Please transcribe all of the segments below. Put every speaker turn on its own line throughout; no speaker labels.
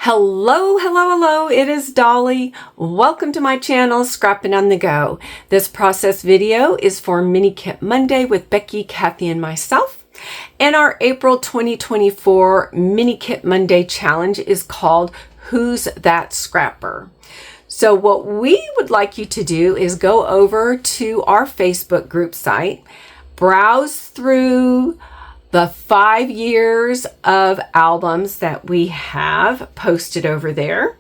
Hello, hello, hello, it is Dolly. Welcome to my channel, Scrapping on the Go. This process video is for Mini Kit Monday with Becky, Kathy, and myself. And our April 2024 Mini Kit Monday challenge is called Who's That Scrapper? So what we would like you to do is go over to our Facebook group site, browse through the 5 years of albums that we have posted over there,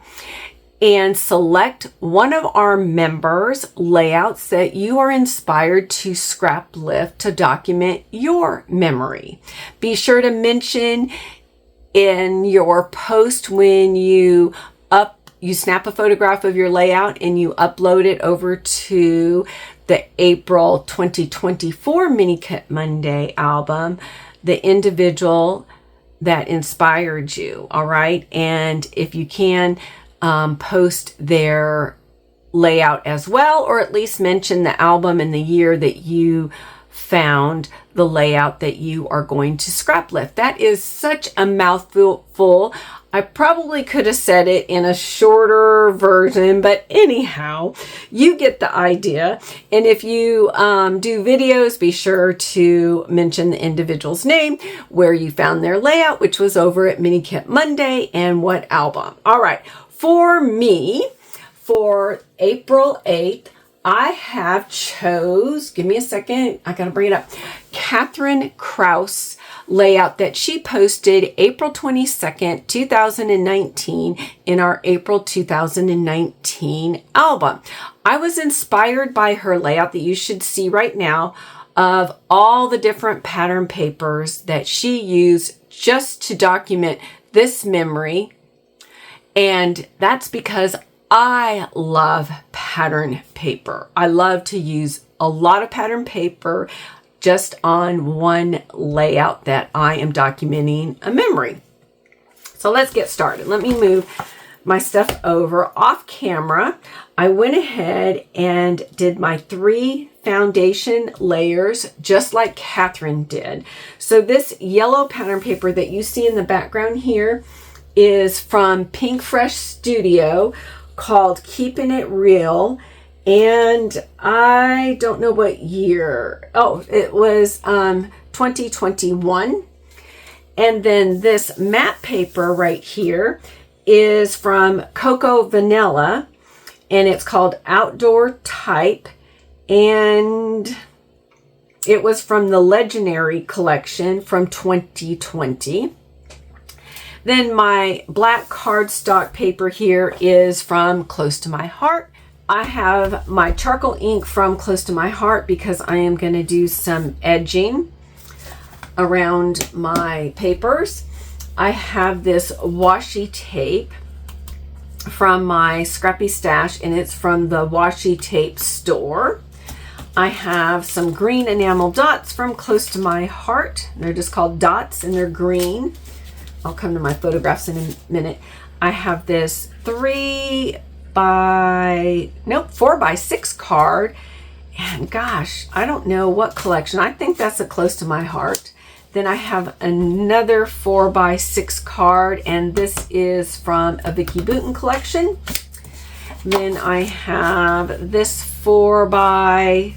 and select one of our members' layouts that you are inspired to scrap lift to document your memory. Be sure to mention in your post when you snap a photograph of your layout and you upload it over to the April 2024 Mini Kit Monday album, the individual that inspired you, all right? And if you can, post their layout as well, or at least mention the album and the year that you found the layout that you are going to scrap lift. That is such a mouthful. I probably could have said it in a shorter version, but anyhow, you get the idea. And if you do videos, be sure to mention the individual's name, where you found their layout, which was over at Mini Kit Monday, and what album. All right, for me, for April 8th, I have give me a second, I gotta bring it up, Catherine Krause layout that she posted April 22nd, 2019 in our April 2019 album. I was inspired by her layout that you should see right now of all the different pattern papers that she used just to document this memory. And that's because I love pattern paper. I love to use a lot of pattern paper just on one layout that I am documenting a memory. So let's get started. Let me move my stuff over off camera. I went ahead and did my 3 foundation layers just like Catherine did. So this yellow pattern paper that you see in the background here is from Pink Fresh Studio, called Keeping It Real, and I don't know what year. Oh, it was 2021. And then this matte paper right here is from Cocoa Vanilla, and it's called Outdoor Type, and it was from the Legendary collection from 2020. Then my black cardstock paper here is from Close to My Heart. I have my charcoal ink from Close to My Heart because I am going to do some edging around my papers. I have this washi tape from my Scrappy Stash, and it's from the Washi Tape store. I have some green enamel dots from Close to My Heart. They're just called dots, and they're green. I'll come to my photographs in a minute. I have this 4 by 6 card, and gosh, I don't know what collection. I think that's a Close to My Heart. Then I have another 4 by 6 card, and this is from a Vicky Booten collection. Then I have this 4 by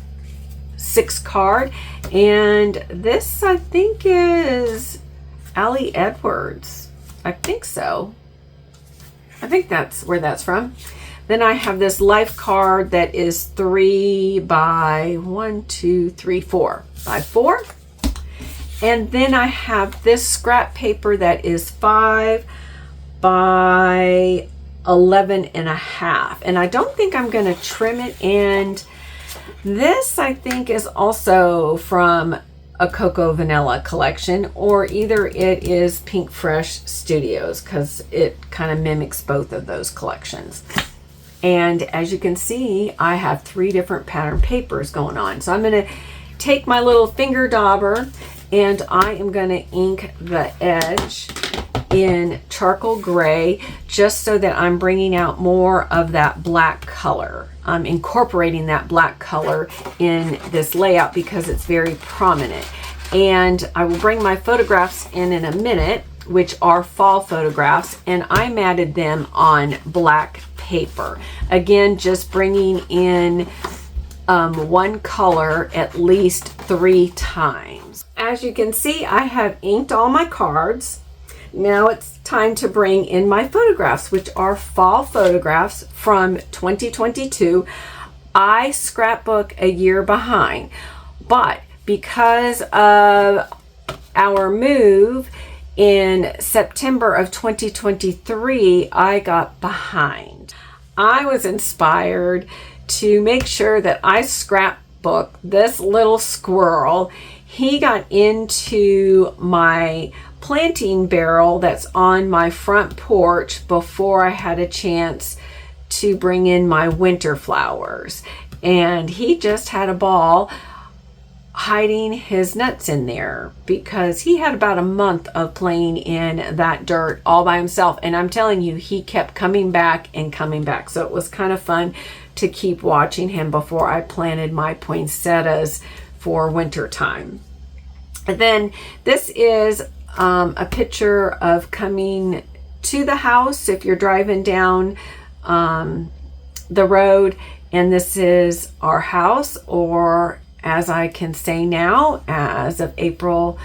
6 card, and this I think is Allie Edwards. I think so. I think that's where that's from. Then I have this life card that is 3 by 4 and then I have this scrap paper that is 5 by 11 and a half, and I don't think I'm going to trim it. And this I think is also from a Cocoa Vanilla collection, or either it is Pink Fresh Studios, because it kind of mimics both of those collections. And as you can see, I have 3 different pattern papers going on. So I'm going to take my little finger dauber and I am going to ink the edge in charcoal gray, just so that I'm bringing out more of that black color. I'm incorporating that black color in this layout because it's very prominent. And I will bring my photographs in a minute which are fall photographs, and I matted them on black paper. Again, just bringing in one color at least 3 times. As you can see, I have inked all my cards. Now it's time to bring in my photographs, which are fall photographs from 2022. I scrapbook a year behind, but because of our move in September of 2023, I got behind. I was inspired to make sure that I scrapbook this little squirrel. He got into my planting barrel that's on my front porch before I had a chance to bring in my winter flowers, and he just had a ball hiding his nuts in there because he had about a month of playing in that dirt all by himself, and I'm telling you, he kept coming back and coming back. So it was kind of fun to keep watching him before I planted my poinsettias for winter time. And then this is a picture of coming to the house if you're driving down the road, and this is our house, or as I can say now, as of April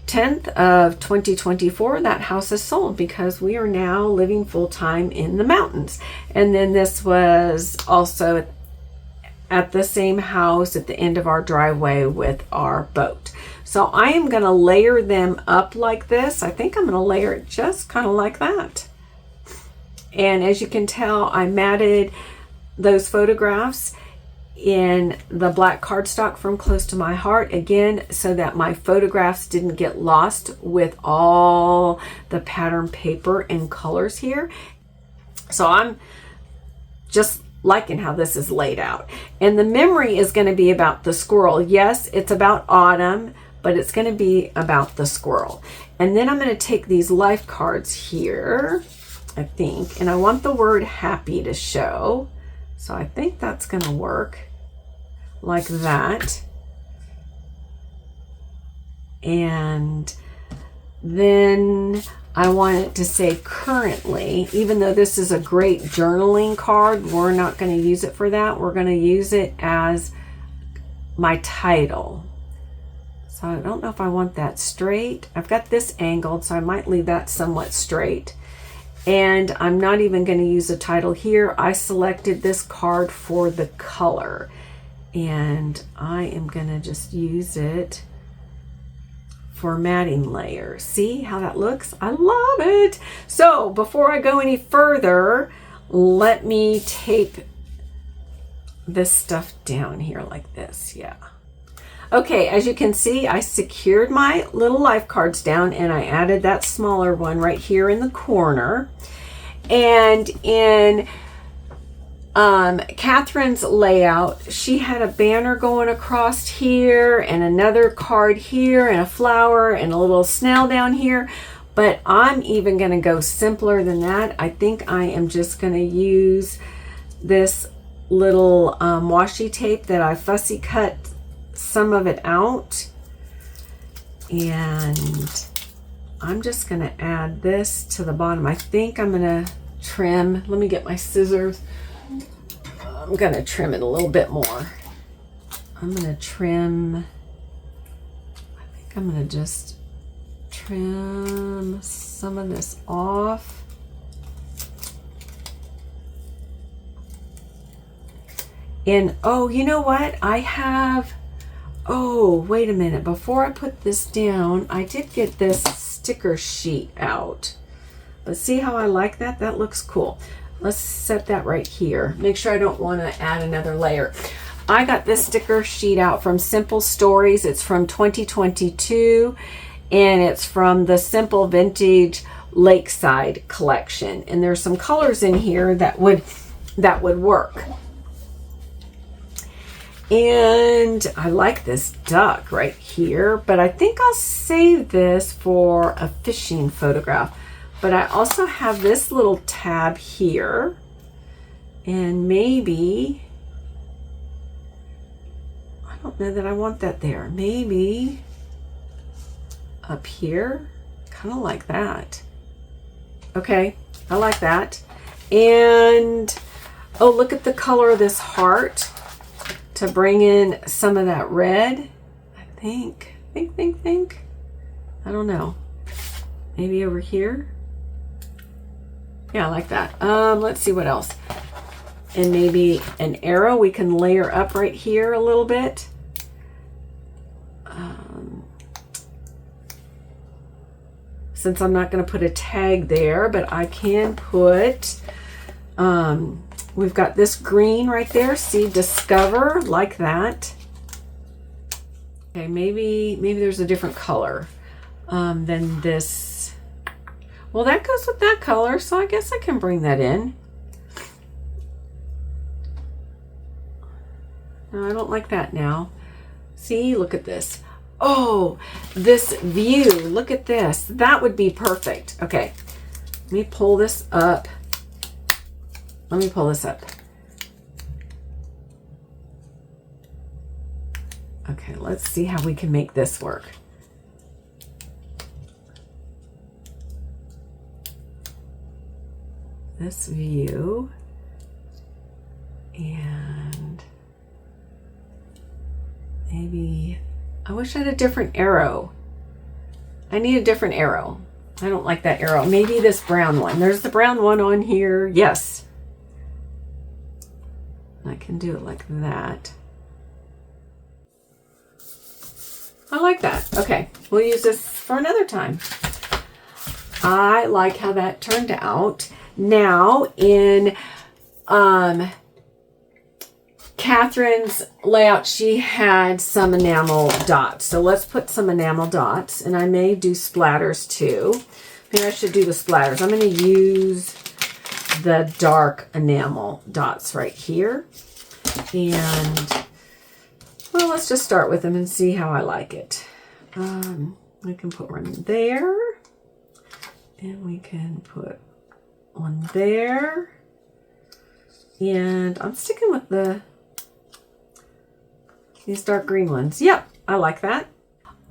10th of 2024, that house is sold because we are now living full-time in the mountains. And then this was also at the same house at the end of our driveway with our boat. So I am going to layer them up like this. I think I'm going to layer it just kind of like that. And as you can tell, I matted those photographs in the black cardstock from Close to My Heart, again, so that my photographs didn't get lost with all the pattern paper and colors here. So I'm just liking how this is laid out. And the memory is going to be about the squirrel. Yes, it's about autumn, but it's going to be about the squirrel. And then I'm going to take these life cards here, I think, and I want the word happy to show. So I think that's going to work like that. And then I want it to say currently, even though this is a great journaling card, we're not going to use it for that. We're going to use it as my title. So I don't know if I want that straight. I've got this angled, so I might leave that somewhat straight. And I'm not even going to use a title here. I selected this card for the color, and I am going to just use it for matting layers. See how that looks? I love it. So before I go any further, let me tape this stuff down here like this. Yeah. Okay, as you can see, I secured my little life cards down, and I added that smaller one right here in the corner. And in Catherine's layout, she had a banner going across here, and another card here, and a flower, and a little snail down here. But I'm even going to go simpler than that. I think I am just going to use this little washi tape that I fussy cut some of it out, and I'm just going to add this to the bottom. I think I'm going to trim. Let me get my scissors. I'm going to trim it a little bit more. I'm going to trim. I think I'm going to just trim some of this off. And oh, you know what? I have. Oh, wait a minute. Before I put this down, I did get this sticker sheet out. But see how I like that? That looks cool. Let's set that right here. Make sure I don't want to add another layer. I got this sticker sheet out from Simple Stories. It's from 2022, and it's from the Simple Vintage Lakeside collection. And there's some colors in here that would work. And I like this duck right here, but I think I'll save this for a fishing photograph. But I also have this little tab here, and maybe, I don't know that I want that there. Maybe up here, kind of like that. Okay, I like that. And oh, look at the color of this heart to bring in some of that red. I think. I don't know. Maybe over here. Yeah, I like that. Let's see what else. And maybe an arrow we can layer up right here a little bit. Since I'm not going to put a tag there, but I can put, we've got this green right there. See, discover, like that. Okay, maybe there's a different color than this. Well, that goes with that color, so I guess I can bring that in. No, I don't like that now. See, look at this. Oh, this view. Look at this. That would be perfect. Okay, let me pull this up. Let me pull this up. Okay, let's see how we can make this work. This view. And maybe, I wish I had a different arrow. I need a different arrow. I don't like that arrow. Maybe this brown one. There's the brown one on here. Yes. I can do it like that. I like that. Okay, we'll use this for another time. I like how that turned out. Now in Catherine's layout, she had some enamel dots. So let's put some enamel dots, and I may do splatters too. Maybe I should do the splatters. I'm going to use the dark enamel dots right here. And, well, let's just start with them and see how I like it. We can put one there. And we can put one there. And I'm sticking with these dark green ones. Yep, I like that.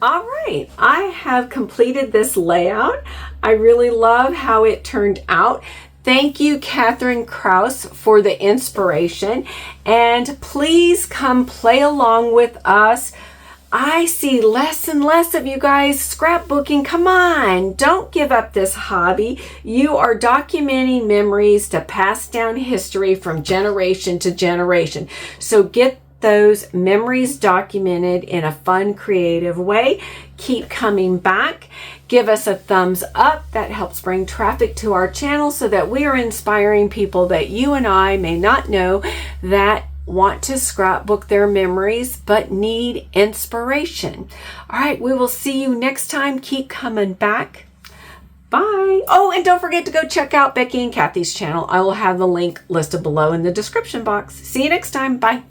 All right, I have completed this layout. I really love how it turned out. Thank you, Catherine Kraus, for the inspiration. And please come play along with us. I see less and less of you guys scrapbooking. Come on, don't give up this hobby. You are documenting memories to pass down history from generation to generation. So get those memories documented in a fun, creative way. Keep coming back. Give us a thumbs up. That helps bring traffic to our channel so that we are inspiring people that you and I may not know that want to scrapbook their memories but need inspiration. All right, we will see you next time. Keep coming back. Bye. Oh, and don't forget to go check out Becky and Kathy's channel. I will have the link listed below in the description box. See you next time. Bye.